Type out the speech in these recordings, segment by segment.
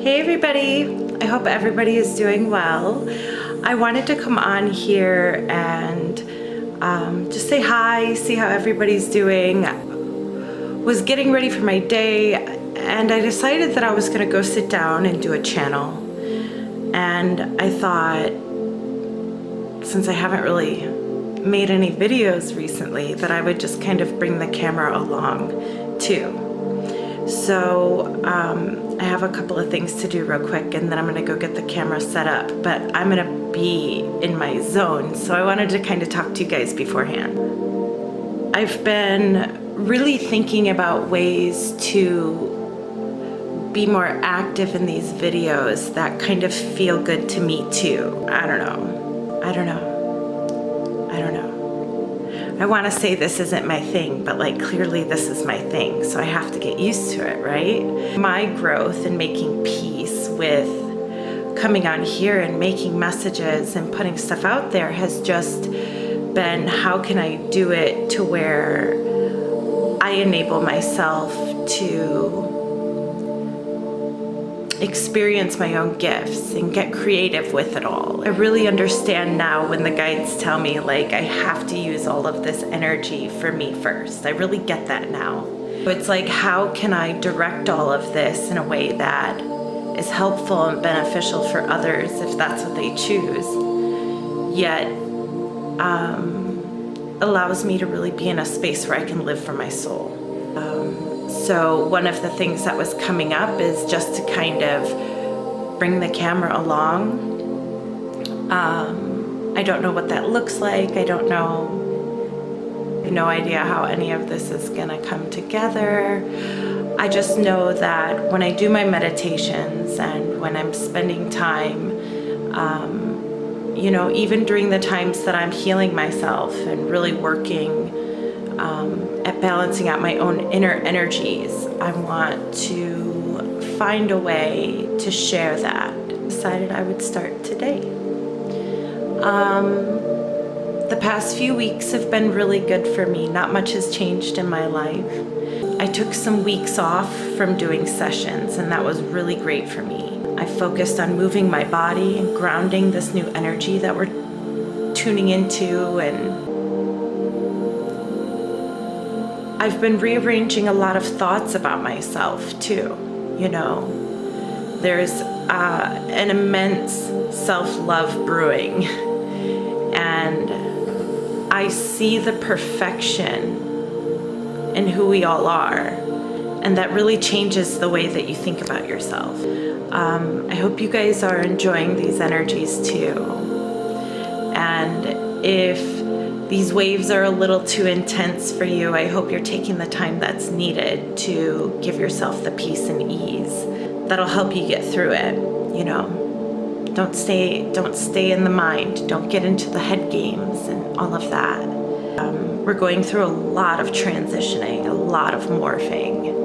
Hey everybody, I hope everybody is doing well. I wanted to come on here and just say hi, see how everybody's doing. Was getting ready for my day and I decided that I was gonna go sit down and do a channel. And I thought, since I haven't really made any videos recently, that I would just kind of bring the camera along too. So I have a couple of things to do real quick and then I'm gonna go get the camera set up, but I'm gonna be in my zone. So I wanted to kind of talk to you guys beforehand. I've been really thinking about ways to be more active in these videos that kind of feel good to me too. I don't know. I want to say this isn't my thing, but like clearly this is my thing, so I have to get used to it, right? My growth in making peace with coming on here and making messages and putting stuff out there has just been, how can I do it to where I enable myself to experience my own gifts and get creative with it all. I really understand now when the guides tell me like I have to use all of this energy for me first. I really get that now. It's like, how can I direct all of this in a way that is helpful and beneficial for others if that's what they choose, yet allows me to really be in a space where I can live for my soul. So one of the things that was coming up is just to kind of bring the camera along. I don't know what that looks like. I have no idea how any of this is gonna come together. I just know that when I do my meditations and when I'm spending time, even during the times that I'm healing myself and really working at balancing out my own inner energies, I want to find a way to share that. Decided I would start today. The past few weeks have been really good for me. Not much has changed in my life. I took some weeks off from doing sessions and that was really great for me. I focused on moving my body and grounding this new energy that we're tuning into, and I've been rearranging a lot of thoughts about myself too. There's an immense self-love brewing, and I see the perfection in who we all are, and that really changes the way that you think about yourself. I hope you guys are enjoying these energies too, and if these waves are a little too intense for you, I hope you're taking the time that's needed to give yourself the peace and ease that'll help you get through it. Don't stay in the mind. Don't get into the head games and all of that. We're going through a lot of transitioning, a lot of morphing.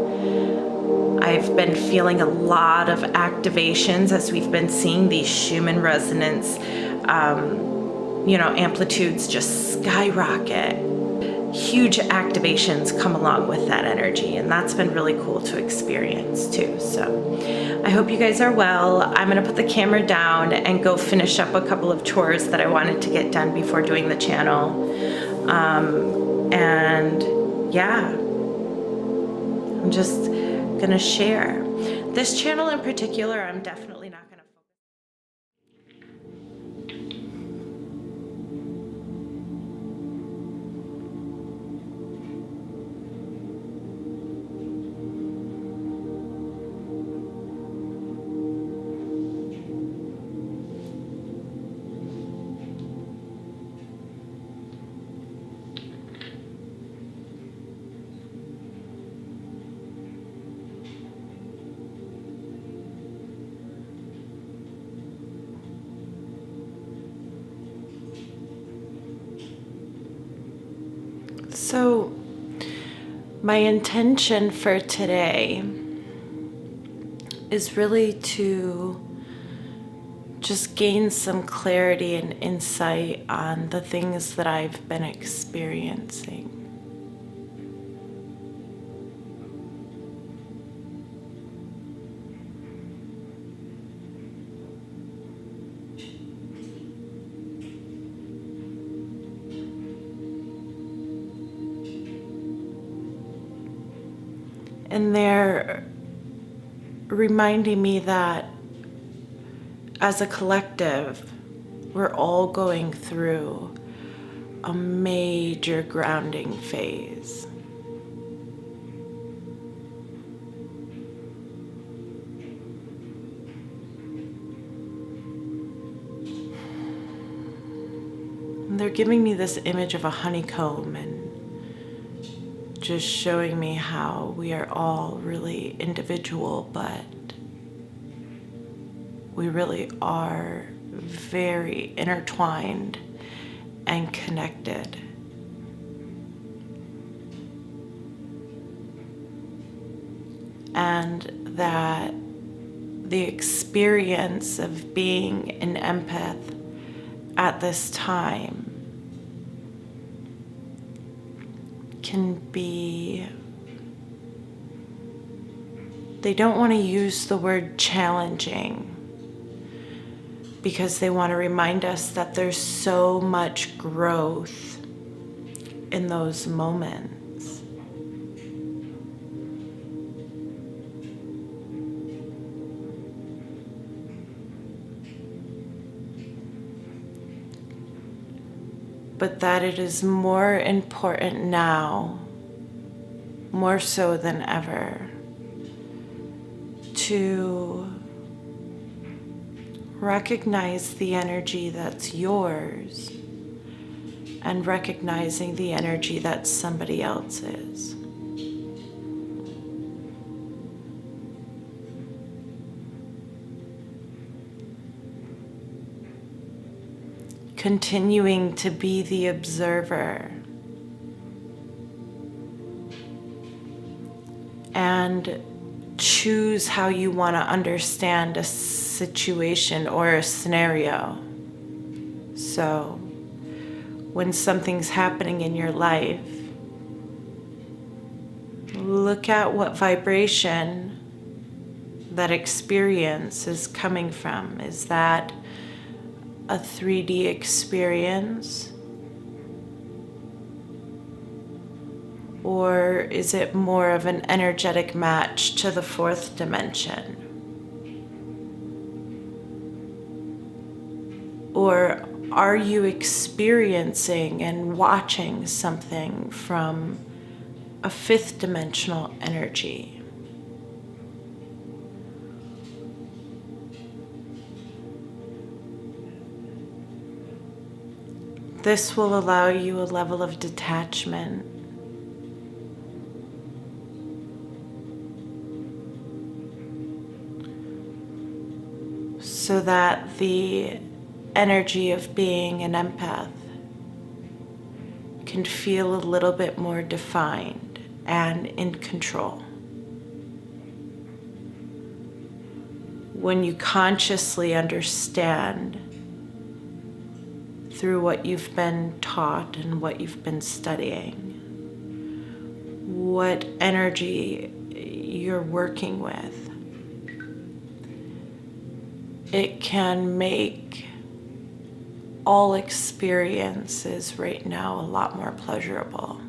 I've been feeling a lot of activations as we've been seeing these Schumann resonance amplitudes just skyrocket. Huge activations come along with that energy, and that's been really cool to experience too. So I hope you guys are well. I'm gonna put the camera down and go finish up a couple of chores that I wanted to get done before doing the channel. And yeah, I'm just gonna share. This channel in particular, I'm definitely not gonna So my intention for today is really to just gain some clarity and insight on the things that I've been experiencing. And they're reminding me that as a collective, we're all going through a major grounding phase. And they're giving me this image of a honeycomb and just showing me how we are all really individual, but we really are very intertwined and connected. And that the experience of being an empath at this time can be, they don't want to use the word challenging because they want to remind us that there's so much growth in those moments. But that it is more important now, more so than ever, to recognize the energy that's yours and recognizing the energy that's somebody else's. Continuing to be the observer and choose how you want to understand a situation or a scenario. So when something's happening in your life, look at what vibration that experience is coming from. Is that a 3D experience? Or is it more of an energetic match to the fourth dimension? Or are you experiencing and watching something from a fifth dimensional energy? This will allow you a level of detachment. So that the energy of being an empath can feel a little bit more defined and in control. When you consciously understand through what you've been taught and what you've been studying, what energy you're working with, it can make all experiences right now a lot more pleasurable.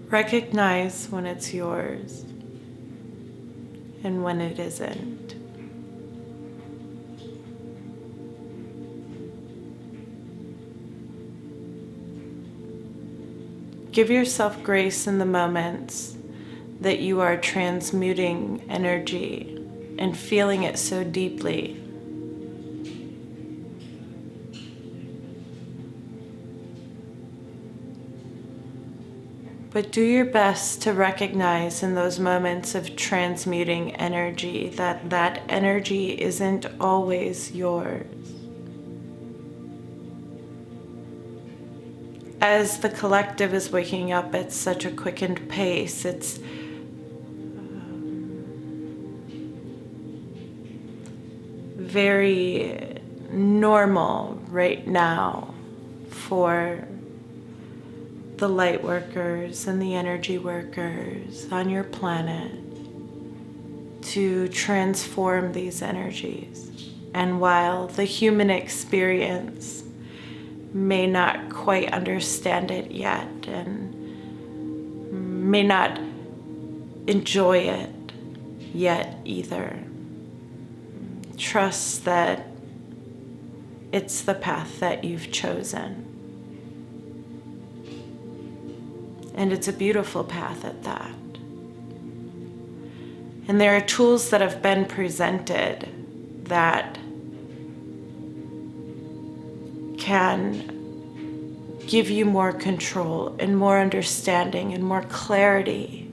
Recognize when it's yours and when it isn't. Give yourself grace in the moments that you are transmuting energy and feeling it so deeply. But do your best to recognize in those moments of transmuting energy that that energy isn't always yours. As the collective is waking up at such a quickened pace, it's very normal right now for the light workers and the energy workers on your planet to transform these energies. And while the human experience may not quite understand it yet and may not enjoy it yet either, trust that it's the path that you've chosen. And it's a beautiful path at that. And there are tools that have been presented that can give you more control and more understanding and more clarity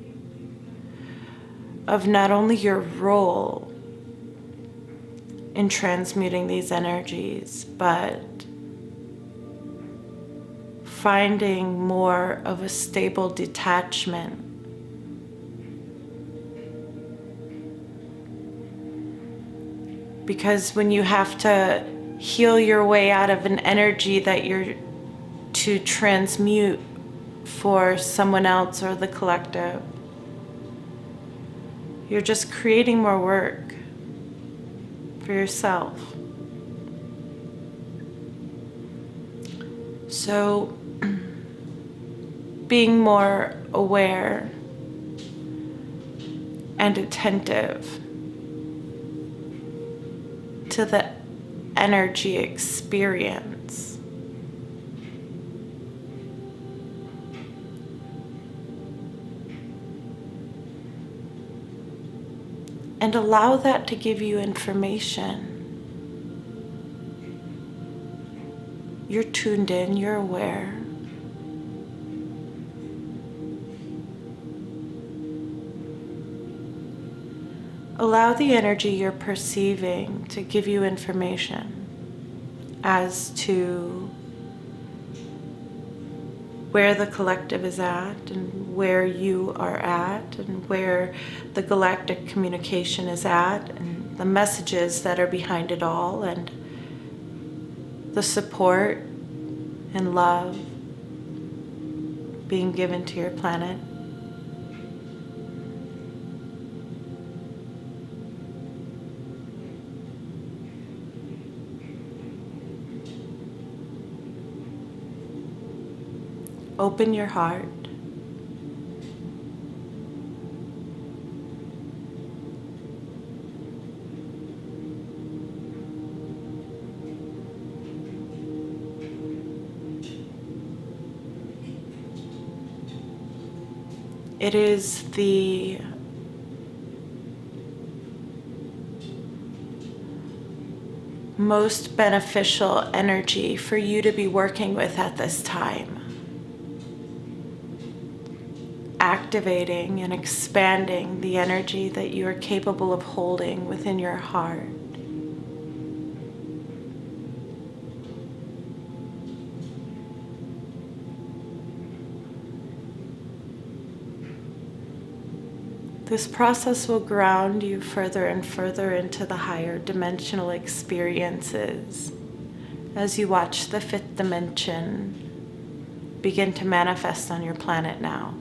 of not only your role in transmuting these energies, but finding more of a stable detachment. Because when you have to heal your way out of an energy that you're to transmute for someone else or the collective, you're just creating more work for yourself. So, being more aware and attentive to the energy experience. And allow that to give you information. You're tuned in, you're aware. Allow the energy you're perceiving to give you information as to where the collective is at and where you are at and where the galactic communication is at and the messages that are behind it all and the support and love being given to your planet. Open your heart. It is the most beneficial energy for you to be working with at this time. Activating and expanding the energy that you are capable of holding within your heart. This process will ground you further and further into the higher dimensional experiences as you watch the fifth dimension begin to manifest on your planet now.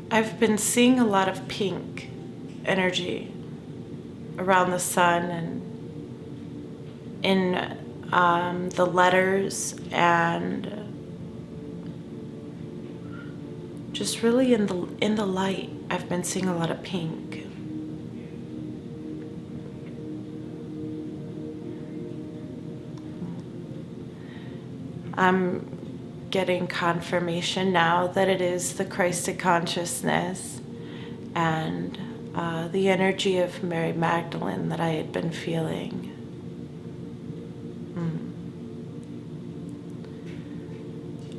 I've been seeing a lot of pink energy around the sun and in the letters and just really in the light. I've been seeing a lot of pink. I'm getting confirmation now that it is the Christed consciousness and the energy of Mary Magdalene that I had been feeling.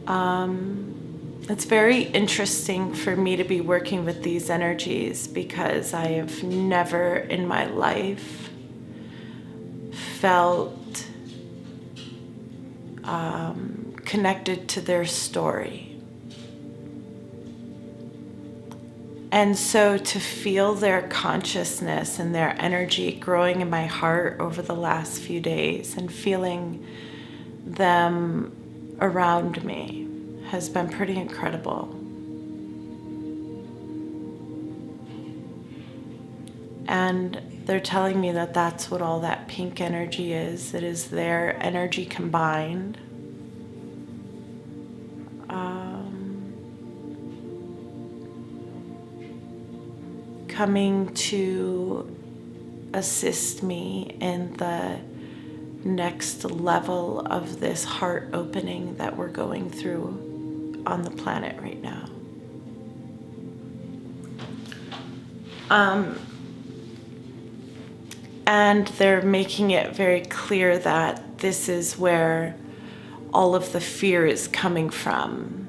It's very interesting for me to be working with these energies because I have never in my life felt connected to their story. And so to feel their consciousness and their energy growing in my heart over the last few days and feeling them around me has been pretty incredible. And they're telling me that that's what all that pink energy is. It is their energy combined. Coming to assist me in the next level of this heart opening that we're going through on the planet right now. And they're making it very clear that this is where all of the fear is coming from.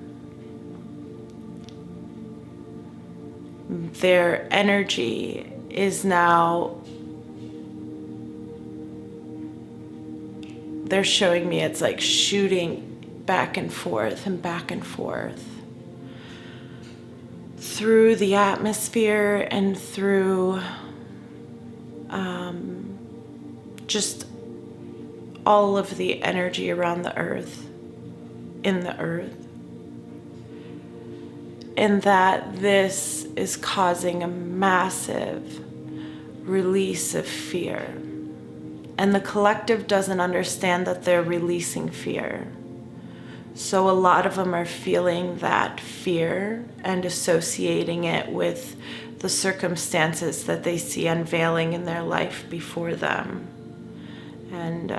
Their energy is now, they're showing me it's like shooting back and forth through the atmosphere and through just all of the energy around the earth, in the earth. And that this is causing a massive release of fear. And the collective doesn't understand that they're releasing fear. So a lot of them are feeling that fear and associating it with the circumstances that they see unveiling in their life before them. And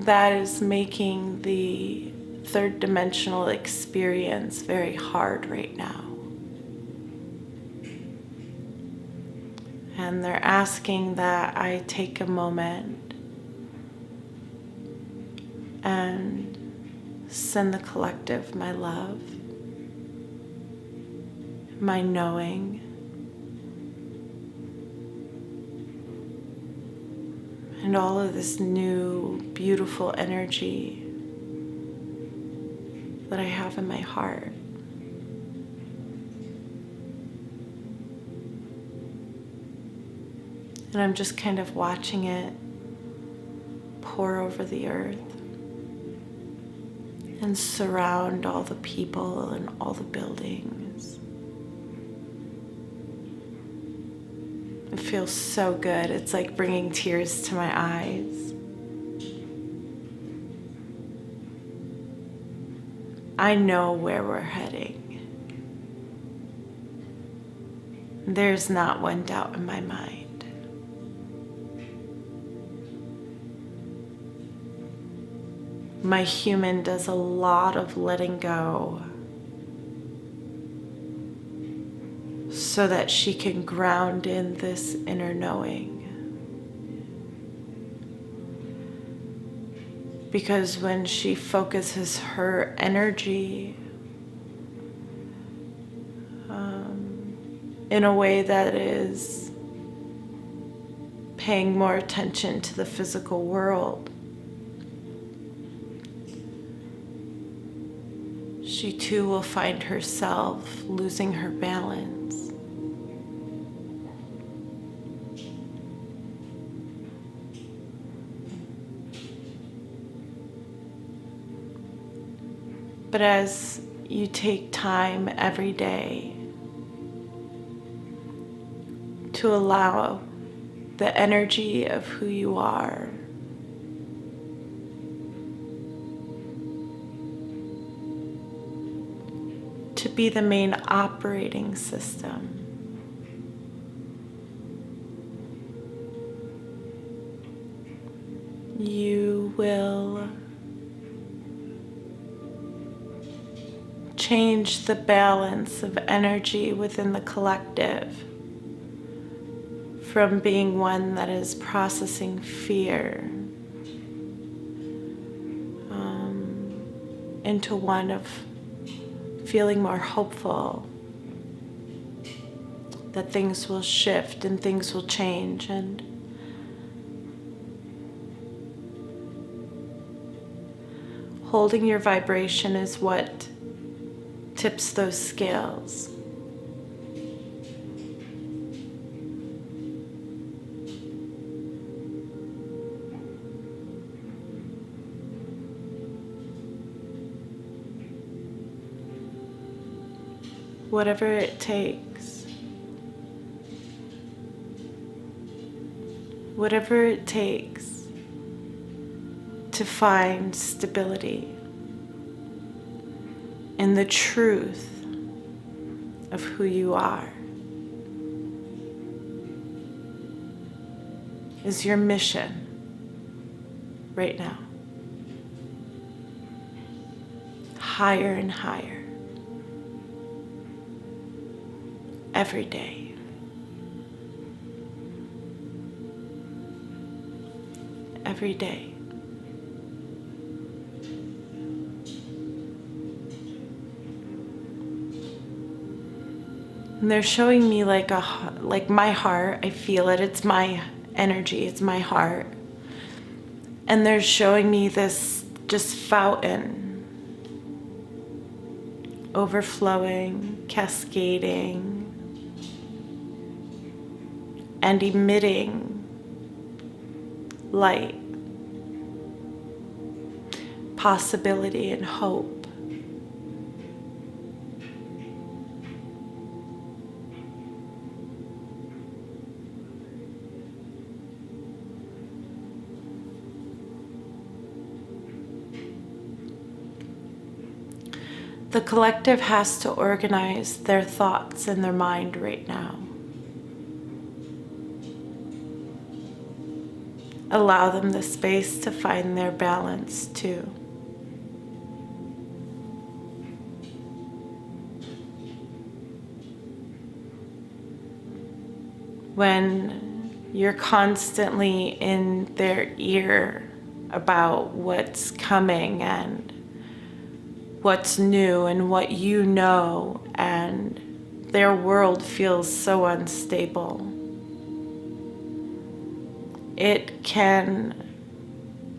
that is making the third dimensional experience very hard right now. And they're asking that I take a moment and send the collective my love, my knowing, and all of this new, beautiful energy that I have in my heart. And I'm just kind of watching it pour over the earth and surround all the people and all the buildings. It feels so good. It's like bringing tears to my eyes. I know where we're heading. There's not one doubt in my mind. My human does a lot of letting go so that she can ground in this inner knowing. Because when she focuses her energy in a way that is paying more attention to the physical world, she too will find herself losing her balance. But as you take time every day to allow the energy of who you are to be the main operating system, you will change the balance of energy within the collective from being one that is processing fear into one of feeling more hopeful that things will shift and things will change, and holding your vibration is what tips those scales. Whatever it takes. Whatever it takes to find stability in the truth of who you are is your mission right now. Higher and higher. Every day. Every day. And they're showing me like my heart. I feel it. It's my energy. It's my heart. And they're showing me this just fountain, overflowing, cascading, and emitting light, possibility, and hope. The collective has to organize their thoughts in their mind right now. Allow them the space to find their balance too. When you're constantly in their ear about what's coming and what's new and what you know, and their world feels so unstable, it can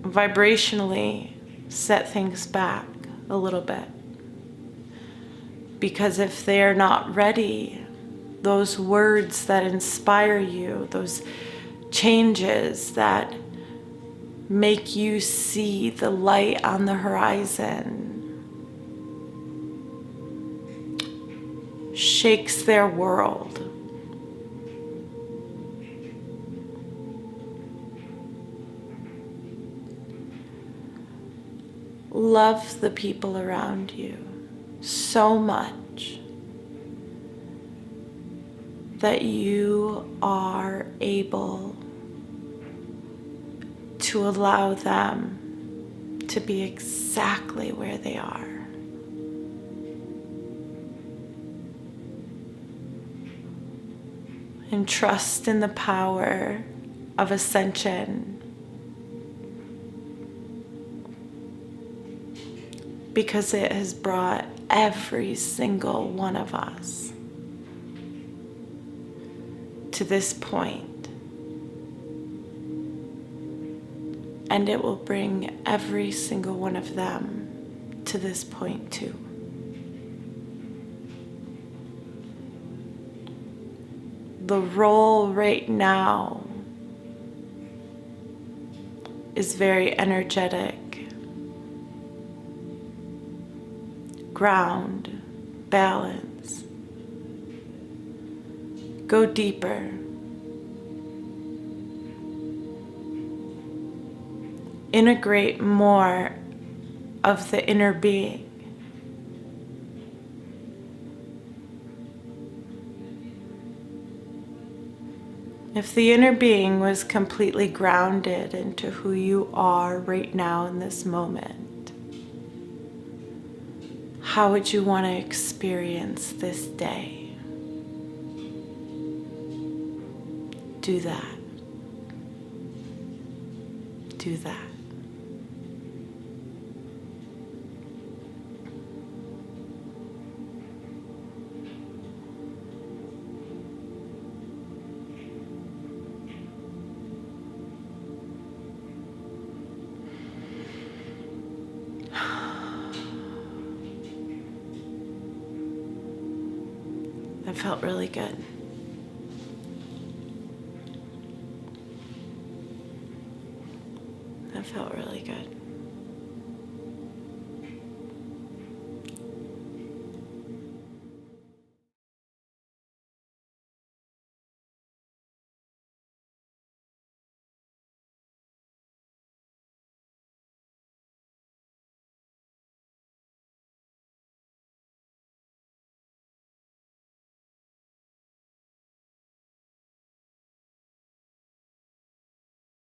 vibrationally set things back a little bit. Because if they're not ready, those words that inspire you, those changes that make you see the light on the horizon, shakes their world. Love the people around you so much that you are able to allow them to be exactly where they are. And trust in the power of ascension, because it has brought every single one of us to this point, and it will bring every single one of them to this point too. The role right now is very energetic. Ground, balance. Go deeper. Integrate more of the inner being. If the inner being was completely grounded into who you are right now in this moment, how would you want to experience this day? Do that. Do that. That felt really good.